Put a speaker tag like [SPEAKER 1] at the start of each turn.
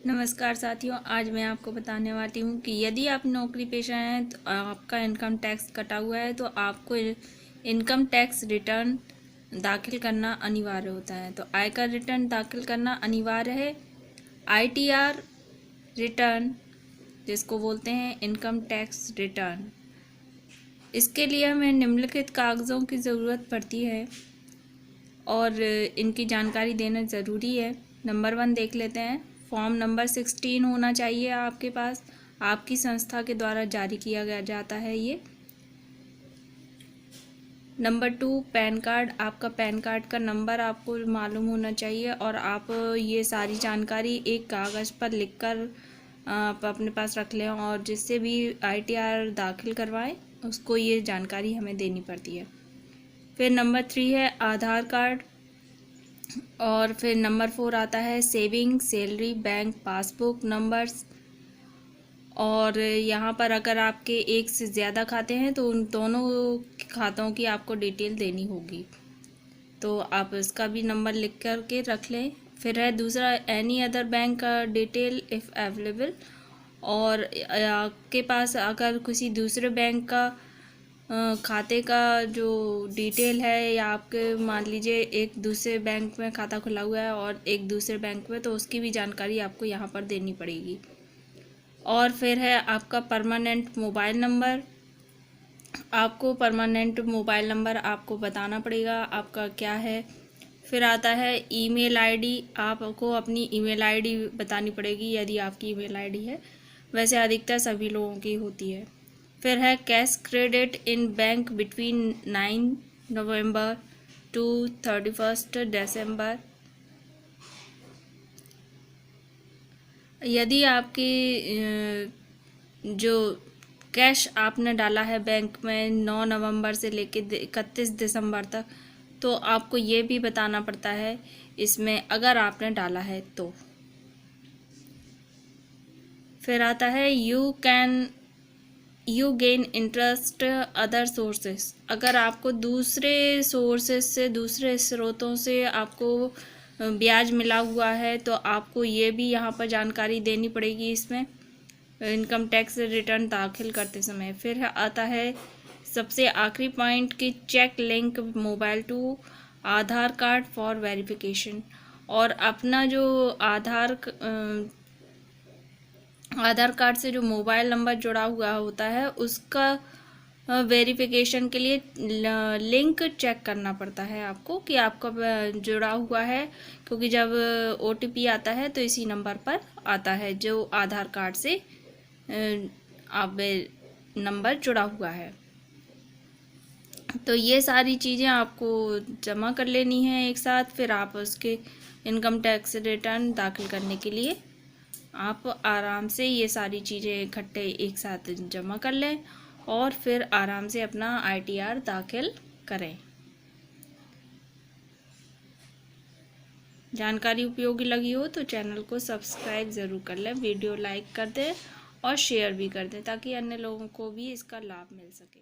[SPEAKER 1] नमस्कार साथियों, आज मैं आपको बताने वाली हूँ कि यदि आप नौकरी पेशा हैं तो आपका इनकम टैक्स कटा हुआ है तो आपको इनकम टैक्स रिटर्न दाखिल करना अनिवार्य होता है। तो आयकर रिटर्न दाखिल करना अनिवार्य है। आईटीआर रिटर्न जिसको बोलते हैं इनकम टैक्स रिटर्न, इसके लिए हमें निम्नलिखित कागज़ों की ज़रूरत पड़ती है और इनकी जानकारी देना ज़रूरी है। नंबर 1 देख लेते हैं। फॉर्म नंबर 16 होना चाहिए आपके पास, आपकी संस्था के द्वारा जारी किया गया जाता है ये। नंबर 2 पैन कार्ड, आपका पैन कार्ड का नंबर आपको मालूम होना चाहिए और आप ये सारी जानकारी एक कागज़ पर लिखकर आप अपने पास रख लें और जिससे भी आईटीआर दाखिल करवाएं उसको ये जानकारी हमें देनी पड़ती है। फिर नंबर 3 है आधार कार्ड और फिर नंबर 4 आता है saving, salary, bank passbook numbers. और यहाँ पर अगर आपके एक से ज़्यादा खाते हैं तो उन दोनों खातों की आपको डिटेल देनी होगी, तो आप इसका भी नंबर लिख कर के रख लें। फिर है दूसरा एनी अदर बैंक का डिटेल इफ़ अवेलेबल, और आपके पास अगर किसी दूसरे बैंक का खाते का जो डिटेल है या आपके मान लीजिए एक दूसरे बैंक में खाता खुला हुआ है और एक दूसरे बैंक में, तो उसकी भी जानकारी आपको यहाँ पर देनी पड़ेगी। और फिर है आपका परमानेंट मोबाइल नंबर, आपको परमानेंट मोबाइल नंबर आपको बताना पड़ेगा आपका क्या है। फिर आता है ईमेल आईडी, आपको अपनी ईमेल आईडी बतानी पड़ेगी यदि आपकी ईमेल आईडी है, वैसे अधिकतर सभी लोगों की होती है। फिर है cash credit in bank between 9 November to 31 December. यदि आपकी जो कैश आपने डाला है बैंक में 9 नवंबर से लेकर 31 दिसंबर तक, तो आपको ये भी बताना पड़ता है इसमें अगर आपने डाला है तो। फिर आता है you gain interest other sources, अगर आपको दूसरे सोर्सेस से, दूसरे स्रोतों से आपको ब्याज मिला हुआ है तो आपको ये भी यहाँ पर जानकारी देनी पड़ेगी इसमें इनकम टैक्स रिटर्न दाखिल करते समय। फिर आता है सबसे आखिरी पॉइंट कि check link mobile to Aadhaar card for verification, और अपना जो आधार कार्ड से जो मोबाइल नंबर जुड़ा हुआ होता है उसका वेरिफिकेशन के लिए लिंक चेक करना पड़ता है आपको कि आपका जुड़ा हुआ है, क्योंकि जब ओटीपी आता है तो इसी नंबर पर आता है जो आधार कार्ड से आप नंबर जुड़ा हुआ है। तो ये सारी चीज़ें आपको जमा कर लेनी है एक साथ, फिर आप उसके इनकम टैक्स रिटर्न दाखिल करने के लिए आप आराम से ये सारी चीज़ें इकट्ठे एक साथ जमा कर लें और फिर आराम से अपना आईटीआर दाखिल करें। जानकारी उपयोगी लगी हो तो चैनल को सब्सक्राइब ज़रूर कर लें, वीडियो लाइक कर दें और शेयर भी कर दें ताकि अन्य लोगों को भी इसका लाभ मिल सके।